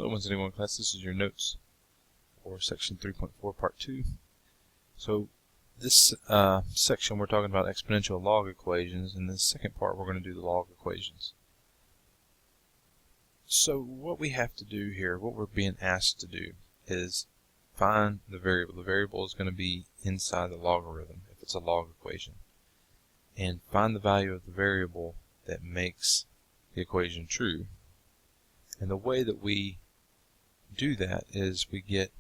Hello, Wednesday 1 class. This is your notes for section 3.4 part 2. So this section we're talking about exponential log equations. In the second part we're going to do the log equations. So what we have to do here, what we're being asked to do, is find the variable. The variable is going to be inside the logarithm if it's a log equation. And find the value of the variable that makes the equation true. And the way that we do that is we get,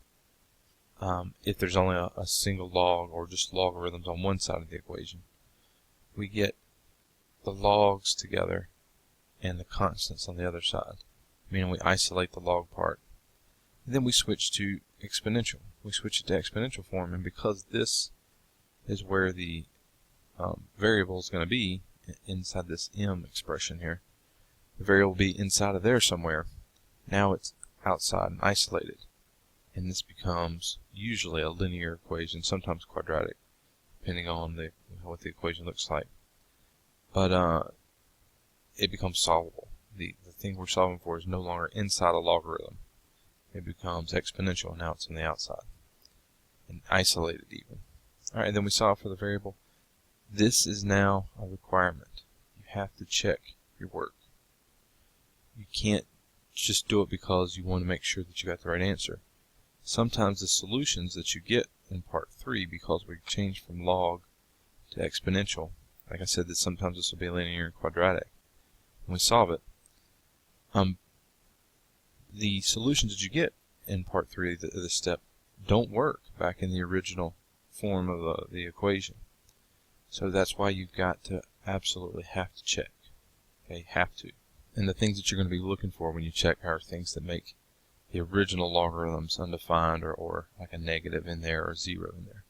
if there's only a single log or just logarithms on one side of the equation, we get the logs together and the constants on the other side, meaning we isolate the log part. And then we switch to exponential. We switch it to exponential form, and because this is where the variable is going to be inside this m expression here, the variable will be inside of there somewhere. Now it's outside and isolated, and this becomes usually a linear equation, sometimes quadratic, depending on what the equation looks like. But it becomes solvable. The thing we're solving for is no longer inside a logarithm. It becomes exponential, and now it's on the outside and isolated even. All right, then we solve for the variable. This is now a requirement. You have to check your work. You can't just do it because you want to make sure that you got the right answer. Sometimes the solutions that you get in part 3, because we change from log to exponential, like I said, that sometimes this will be linear and quadratic. When we solve it, the solutions that you get in part 3 of the step don't work back in the original form of the equation. So that's why you've got to absolutely have to check. Okay, have to. And the things that you're going to be looking for when you check are things that make the original logarithms undefined, or like a negative in there or 0 in there.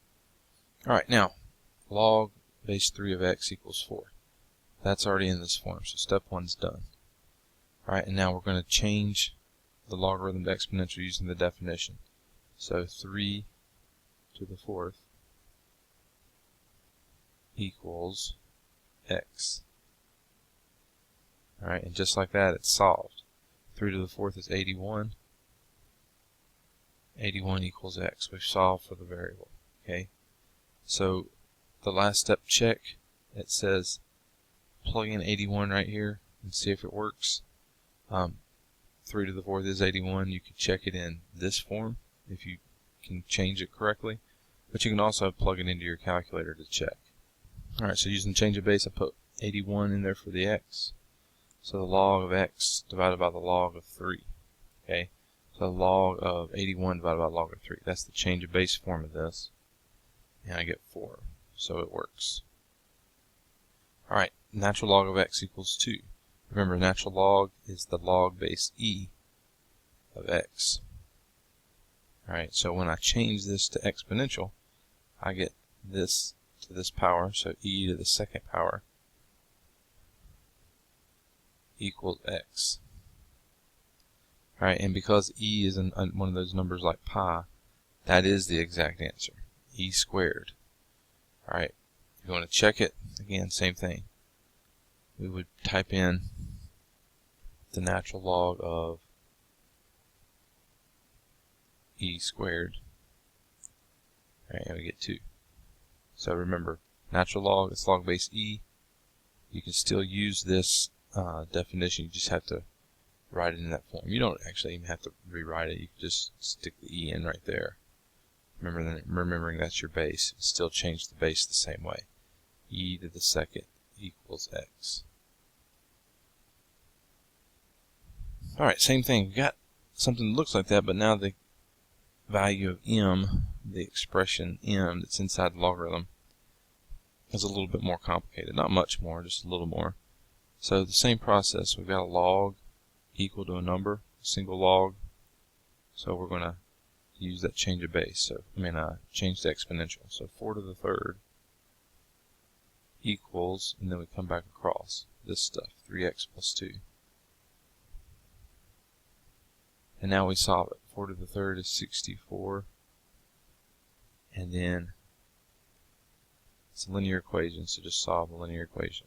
Alright, now log base 3 of x equals 4. That's already in this form, so step 1's done. Alright, and now we're going to change the logarithm to exponential using the definition. So 3 to the 4th equals x. Alright, and just like that, it's solved. 3 to the 4th is 81. 81 equals x. We've solved for the variable. Okay, so the last step, check. It says plug in 81 right here and see if it works. 3 to the 4th is 81. You can check it in this form if you can change it correctly, but you can also plug it into your calculator to check. Alright, so using change of base, I put 81 in there for the x. So the log of x divided by the log of 3. Okay, so the log of 81 divided by the log of 3. That's the change of base form of this. And I get 4. So it works. Alright, natural log of x equals 2. Remember, natural log is the log base e of x. Alright, so when I change this to exponential, I get this to this power, so e to the second power equals x. Alright, and because e is one of those numbers like pi, that is the exact answer, e squared. Alright, if you want to check it, again, same thing. We would type in the natural log of e squared. Alright, and we get 2. So remember, natural log is log base e. You can still use this definition. You just have to write it in that form. You don't actually even have to rewrite it. You can just stick the e in right there. Remembering that's your base. Still change the base the same way. E to the second equals x. Alright, same thing. We got something that looks like that, but now the value of m, the expression m that's inside the logarithm, is a little bit more complicated. Not much more, just a little more. So the same process. We've got a log equal to a number, a single log. So we're going to use that change of base. So change to exponential. So 4 to the 3rd equals, and then we come back across this stuff, 3x plus 2. And now we solve it. 4 to the 3rd is 64. And then it's a linear equation, so just solve the linear equation.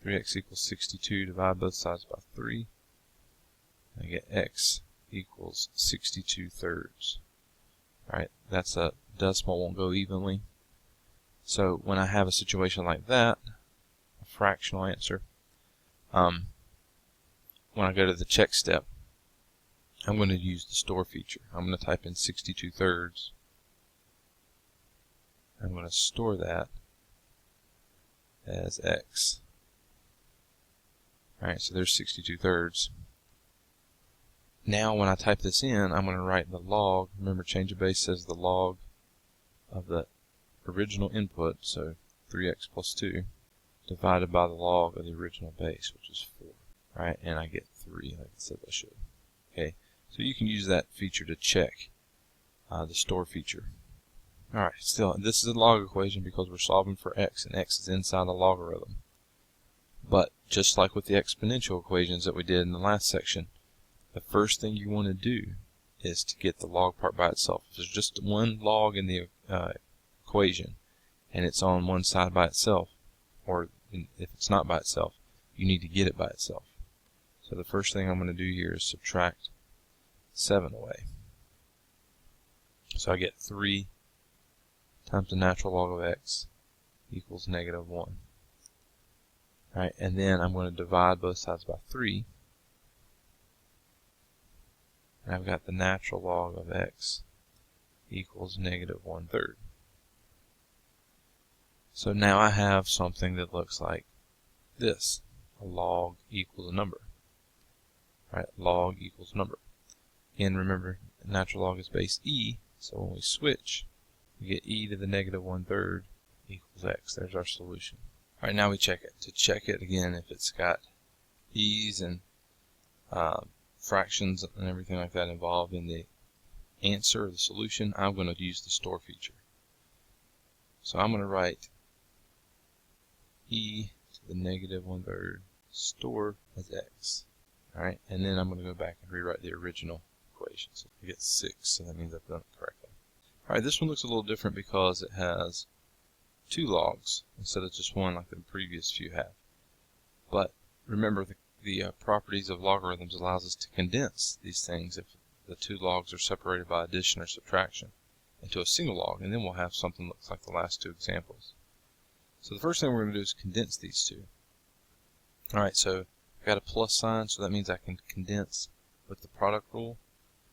3x equals 62, divide both sides by 3. I get x equals 62 thirds. Alright, that's a decimal won't go evenly. So when I have a situation like that, a fractional answer, when I go to the check step, I'm going to use the store feature. I'm going to type in 62 thirds. I'm going to store that as x. Alright, so there's 62 thirds. Now when I type this in, I'm going to write the log. Remember, change of base says the log of the original input, so 3x plus 2, divided by the log of the original base, which is 4. Right, and I get 3 like it said I should. Okay, so you can use that feature to check the store feature. Alright, still, this is a log equation because we're solving for x, and x is inside the logarithm. But just like with the exponential equations that we did in the last section, the first thing you want to do is to get the log part by itself. If there's just one log in the equation and it's on one side by itself, or if it's not by itself, you need to get it by itself. So the first thing I'm going to do here is subtract 7 away. So I get 3 times the natural log of x equals negative 1. Alright, and then I'm going to divide both sides by 3. And I've got the natural log of x equals negative 1/3. So now I have something that looks like this. A log equals a number. Right, log equals number. Again, remember, natural log is base e, so when we switch, we get e to the negative 1/3 equals x. There's our solution. Alright, now we check it. To check it again, if it's got e's and fractions and everything like that involved in the answer or the solution, I'm going to use the store feature. So I'm going to write e to the negative 1/3 store as x. Alright, and then I'm going to go back and rewrite the original equation. So I get 6, so that means I've done it correctly. Alright, this one looks a little different because it has 2 logs instead of just one like the previous few have. But remember, the properties of logarithms allows us to condense these things if the 2 logs are separated by addition or subtraction into a single log, and then we'll have something that looks like the last 2 examples. So the first thing we're going to do is condense these 2. Alright, so I've got a plus sign, so that means I can condense with the product rule.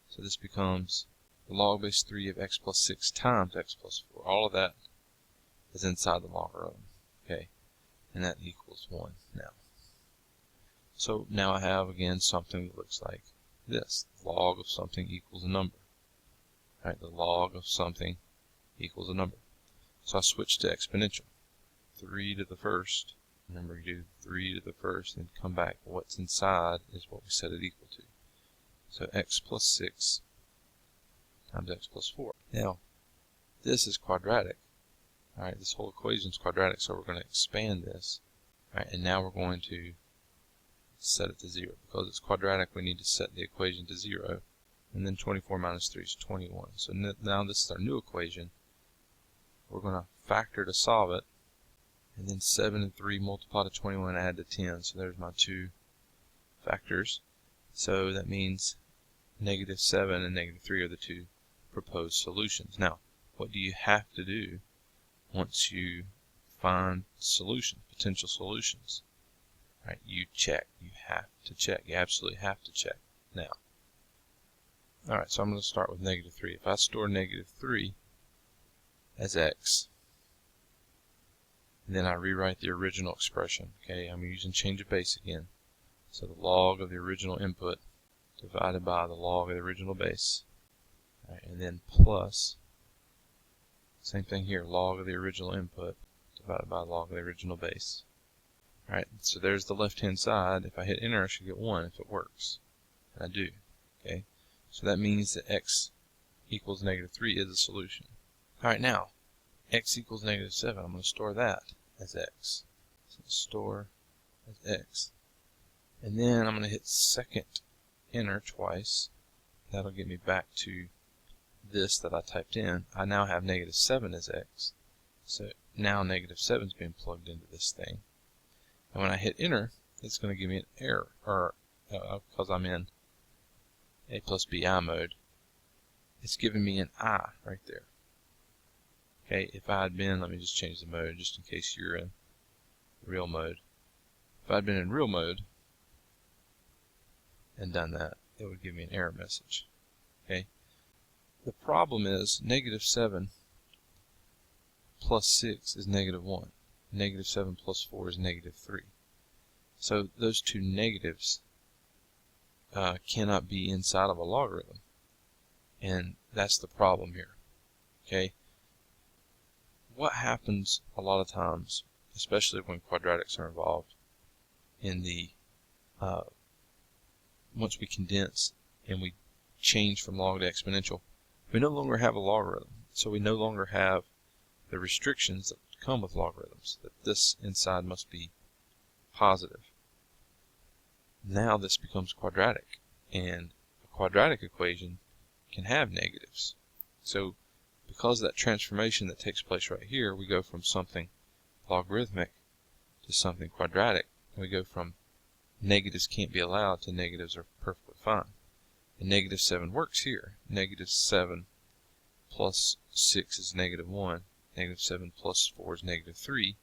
So this becomes the log base 3 of x plus 6 times x plus 4. All of that is inside the logarithm. Okay, and that equals 1 now. So now I have again something that looks like this. The log of something equals a number. Right, the log of something equals a number. So I switch to exponential. 3 to the first. Remember, you do 3 to the first and come back. What's inside is what we set it equal to. So x plus 6 times x plus 4. Now, this is quadratic. Alright, this whole equation is quadratic, so we're going to expand this. Alright, and now we're going to set it to 0. Because it's quadratic, we need to set the equation to 0. And then 24 minus 3 is 21. So now this is our new equation. We're going to factor to solve it. And then 7 and 3 multiply to 21 and add to 10. So there's my 2 factors. So that means negative 7 and negative 3 are the 2 proposed solutions. Now, what do you have to do once you find solutions, potential solutions? Right, you check. You have to check. You absolutely have to check. Now, alright, so I'm going to start with negative 3. If I store negative 3 as x, and then I rewrite the original expression. Okay, I'm using change of base again. So the log of the original input divided by the log of the original base. Right, and then plus, same thing here, log of the original input divided by log of the original base. Alright, so there's the left-hand side. If I hit enter, I should get 1 if it works. And I do. Okay, so that means that x equals negative 3 is a solution. Alright, now, x equals negative 7. I'm going to store that as x. So store as x. And then I'm going to hit second enter twice. That'll get me back to this that I typed in. I now have negative 7 as x. So now negative 7 is being plugged into this thing. And when I hit enter, it's going to give me an error, or because I'm in A plus BI mode, it's giving me an I right there. Okay, if I had been, let me just change the mode just in case you're in real mode. If I'd been in real mode and done that, it would give me an error message. Okay. The problem is -7 plus 6 is -1. -7 plus 4 is -3. So those two negatives cannot be inside of a logarithm. And that's the problem here. Okay. What happens a lot of times, especially when quadratics are involved, in the once we condense and we change from log to exponential, we no longer have a logarithm. So we no longer have the restrictions that come with logarithms, that this inside must be positive. Now this becomes quadratic, and a quadratic equation can have negatives. So because of that transformation that takes place right here, we go from something logarithmic to something quadratic, and we go from negatives can't be allowed to negatives are perfectly fine. And -7 works here. -7 plus 6 is -1. -7 plus 4 is -3.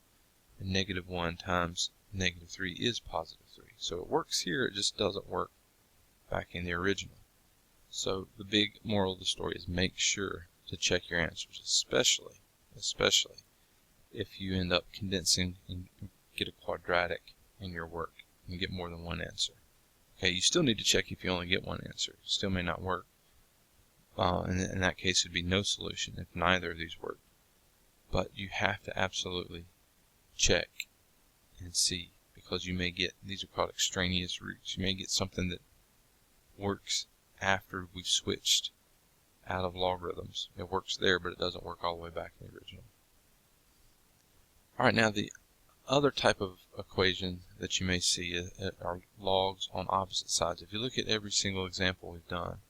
And -1 times -3 is +3. So it works here, it just doesn't work back in the original. So the big moral of the story is make sure to check your answers, especially if you end up condensing and get a quadratic in your work and get more than one answer. Okay, you still need to check if you only get one answer. It still may not work. In that case, it would be no solution if neither of these work. But you have to absolutely check and see, because you may get, these are called extraneous roots. You may get something that works after we've switched out of logarithms. It works there, but it doesn't work all the way back in the original. Alright, now the other type of equation that you may see are logs on opposite sides. If you look at every single example we've done,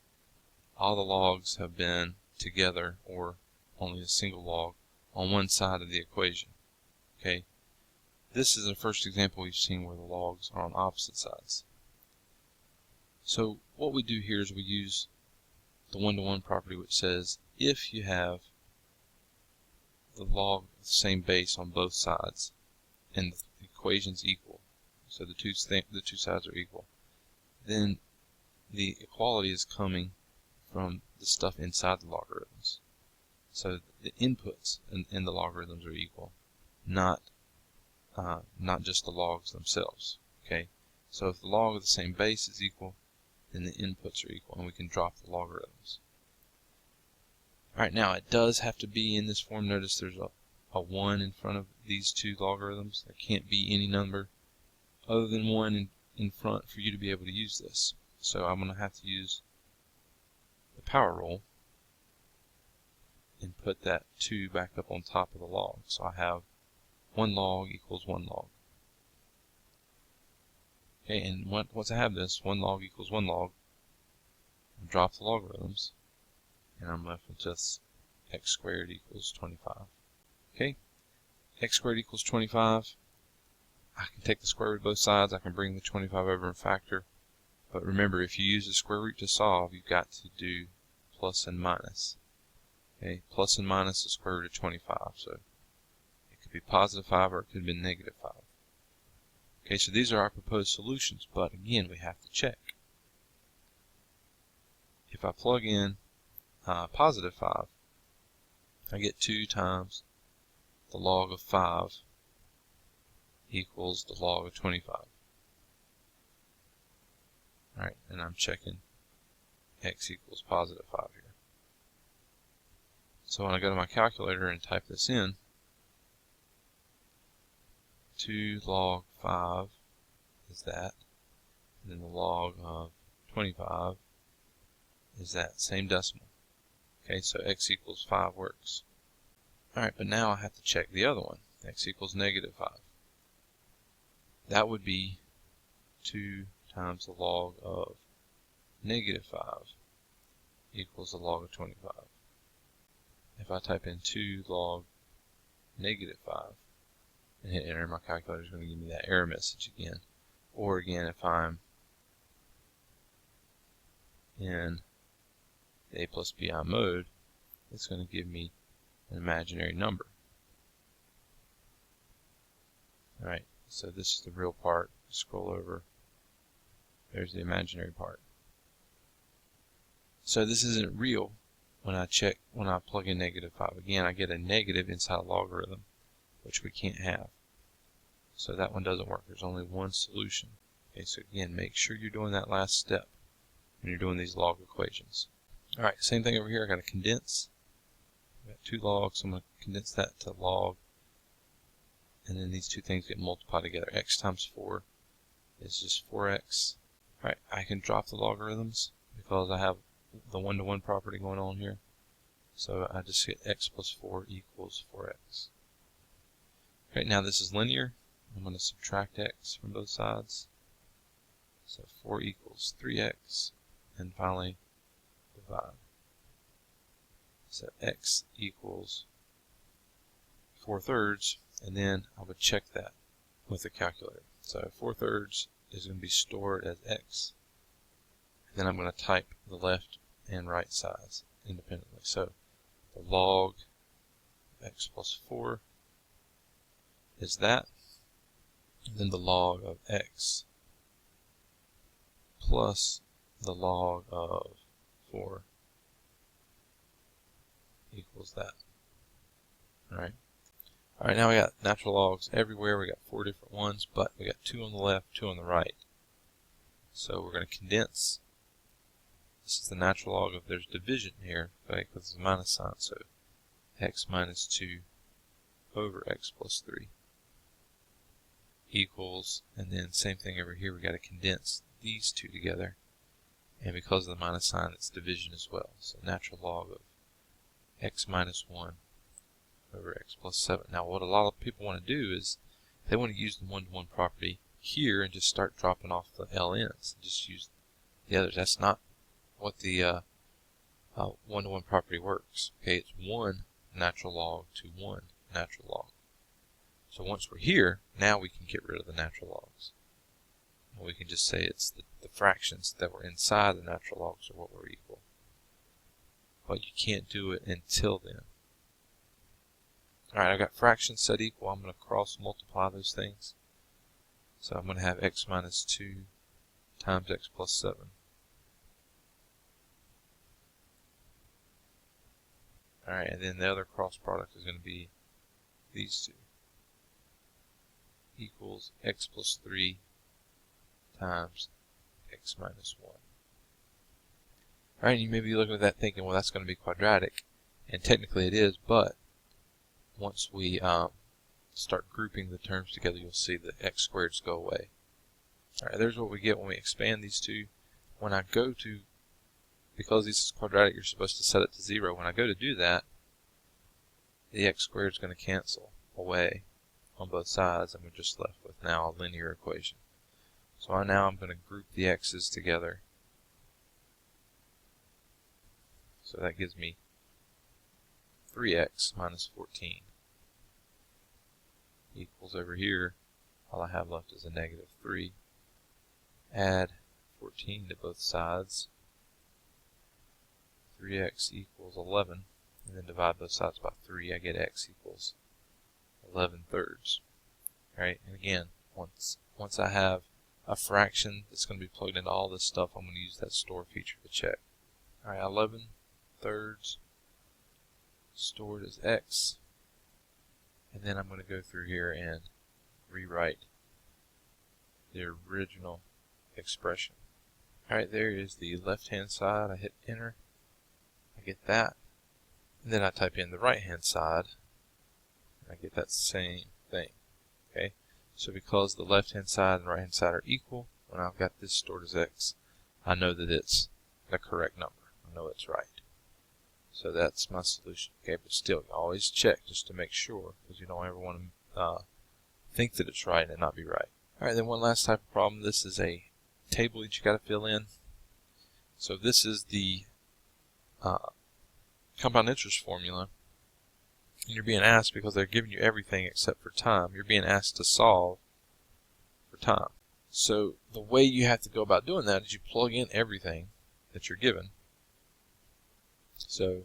all the logs have been together or only a single log on one side of the equation. Okay, this is the first example we've seen where the logs are on opposite sides. So what we do here is we use the one-to-one property, which says if you have the log of the same base on both sides and the equation's equal, so the two sides are equal, then the equality is coming from the stuff inside the logarithms. So the inputs in the logarithms are equal, not just the logs themselves. Okay, so if the log of the same base is equal, then the inputs are equal, and we can drop the logarithms. Alright, now it does have to be in this form. Notice there's a 1 in front of these two logarithms. There can't be any number other than 1 in front for you to be able to use this. So I'm going to have to use the power rule and put that 2 back up on top of the log. So I have 1 log equals 1 log. Okay, and once I have this, 1 log equals 1 log, I'll drop the logarithms, and I'm left with just x squared equals 25. Okay, x squared equals 25. I can take the square root of both sides. I can bring the 25 over and factor. But remember, if you use the square root to solve, you've got to do plus and minus. Okay, plus and minus the square root of 25. So it could be +5 or it could be -5. Okay, so these are our proposed solutions, but again, we have to check. If I plug in +5, I get 2 times the log of 5 equals the log of 25. Alright, and I'm checking x equals +5 here. So when I go to my calculator and type this in, 2 log 5 is that, and then the log of 25 is that same decimal. Okay, so x equals 5 works. Alright, but now I have to check the other one, x equals -5. That would be 2 times the log of -5 equals the log of 25. If I type in 2 log -5 and hit enter, my calculator is going to give me that error message again. Or again, if I'm in the a plus bi mode, it's going to give me an imaginary number. Alright, so this is the real part. Scroll over. There's the imaginary part. So this isn't real when I plug in -5. Again, I get a negative inside a logarithm, which we can't have. So that one doesn't work. There's only one solution. Okay, so again, make sure you're doing that last step when you're doing these log equations. Alright, same thing over here. I got to condense. I've got 2 logs, so I'm going to condense that to log. And then these two things get multiplied together. X times 4 is just 4x. Alright, I can drop the logarithms because I have the one-to-one property going on here. So I just get x plus 4 equals 4x. Right now this is linear. I'm going to subtract x from both sides. So 4 equals 3x. And finally divide. So x equals 4/3. And then I would check that with the calculator. So 4/3 is going to be stored as x. And then I'm going to type the left and right sides independently. So the log of x plus 4 is that. And then the log of x plus the log of 4 equals that. Alright. Alright, now we got natural logs everywhere. We got 4 different ones, but we got 2 on the left, 2 on the right. So we're going to condense. This is the natural log of, there's division here, okay, because it's a minus sign. So x minus 2 over x plus 3 equals, and then same thing over here, we got to condense these two together. And because of the minus sign, it's division as well. So natural log of x minus 1 over x plus 7. Now what a lot of people want to do is they want to use the one-to-one property here and just start dropping off the LNs. Just use the others. That's not what the one-to-one property works. Okay, it's 1 natural log to 1 natural log. So once we're here, now we can get rid of the natural logs. And we can just say it's the fractions that were inside the natural logs are what were equal. But you can't do it until then. Alright, I've got fractions set equal. I'm going to cross multiply those things. So I'm going to have x minus 2 times x plus 7. Alright, and then the other cross product is going to be these two. Equals x plus 3 times x minus 1. Alright, you may be looking at that thinking, well, that's going to be quadratic. And technically it is, but once we start grouping the terms together, you'll see the x squareds go away. Alright, there's what we get when we expand these two. When I go to, because this is quadratic, you're supposed to set it to 0. When I go to do that, the x squared is going to cancel away on both sides, and we're just left with now a linear equation. So now I'm going to group the x's together. So that gives me 3x minus 14 equals over here, all I have left is a negative 3. Add 14 to both sides. 3x equals 11, and then divide both sides by 3. I get x equals 11/3. Alright, and again, once I have a fraction that's going to be plugged into all this stuff, I'm going to use that store feature to check. Alright, 11/3 stored as x, and then I'm going to go through here and rewrite the original expression. Alright, there is the left hand side. I hit enter, I get that, and then I type in the right hand side, and I get that same thing. Okay, so because the left hand side and right hand side are equal, when I've got this stored as x, I know that it's the correct number. I know it's right. So that's my solution. Okay, but still, always check just to make sure, because you don't ever want to think that it's right and not be right. Alright, then one last type of problem. This is a table that you got to fill in. So this is the compound interest formula. And you're being asked, because they're giving you everything except for time, you're being asked to solve for time. So the way you have to go about doing that is you plug in everything, that you're given. So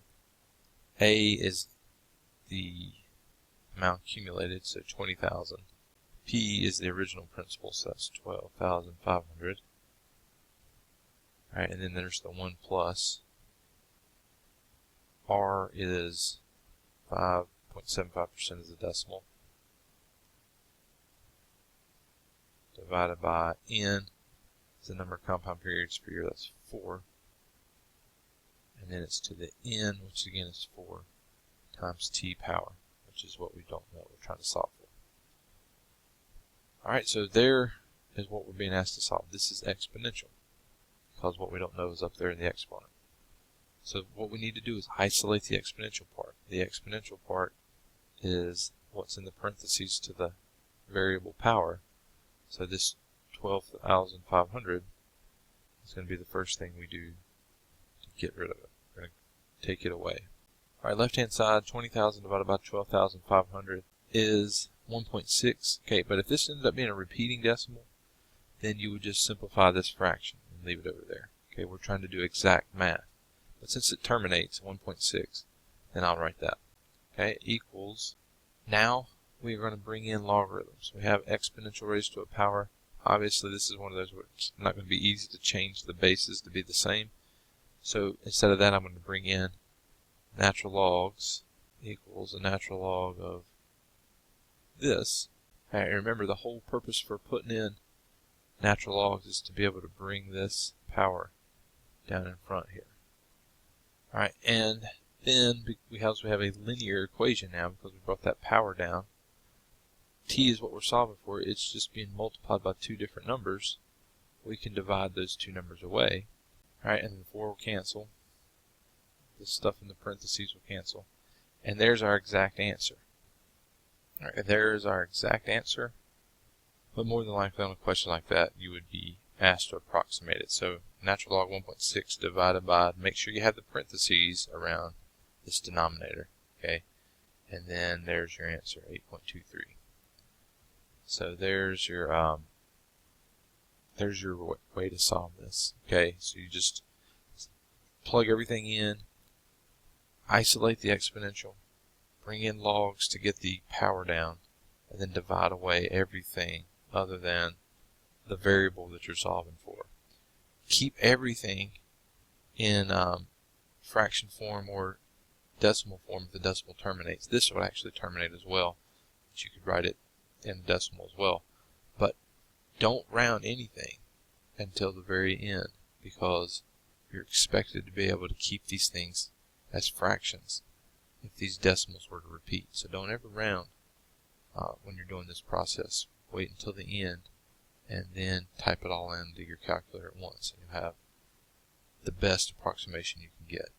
A is the amount accumulated, so 20,000. P is the original principal, so that's 12,500. Alright, and then there's the 1 plus. R is 5.75% is the decimal. Divided by N is the number of compound periods per year, that's 4. And then it's to the N, which again is 4, times T power, which is what we don't know, we're trying to solve for. Alright, so there is what we're being asked to solve. This is exponential, because what we don't know is up there in the exponent. So what we need to do is isolate the exponential part. The exponential part is what's in the parentheses to the variable power. So this 12,500 is going to be the first thing we do to get rid of it. We're going to take it away. Alright, left-hand side, 20,000 divided by 12,500 is 1.6. Okay, but if this ended up being a repeating decimal, then you would just simplify this fraction and leave it over there. Okay, we're trying to do exact math. But since it terminates 1.6, then I'll write that. Okay, equals. Now we are going to bring in logarithms. We have exponential raised to a power. Obviously, this is one of those where it's not going to be easy to change the bases to be the same. So instead of that, I'm going to bring in natural logs equals a natural log of this. Alright, remember the whole purpose for putting in natural logs is to be able to bring this power down in front here. Alright, and then because we have a linear equation now because we brought that power down, T is what we're solving for. It's just being multiplied by two different numbers. We can divide those two numbers away. Alright, and the 4 will cancel. This stuff in the parentheses will cancel. And there's our exact answer. Alright, there is our exact answer. But more than likely on a question like that, you would be asked to approximate it. So natural log 1.6 divided by, make sure you have the parentheses around this denominator. Okay, and then there's your answer, 8.23. So there's your way to solve this. Okay, so you just plug everything in, isolate the exponential, bring in logs to get the power down, and then divide away everything other than the variable that you're solving for. Keep everything in fraction form or decimal form if the decimal terminates. This would actually terminate as well, but you could write it in decimal as well. But don't round anything until the very end, because you're expected to be able to keep these things as fractions if these decimals were to repeat. So don't ever round when you're doing this process. Wait until the end and then type it all into your calculator at once, and you'll have the best approximation you can get.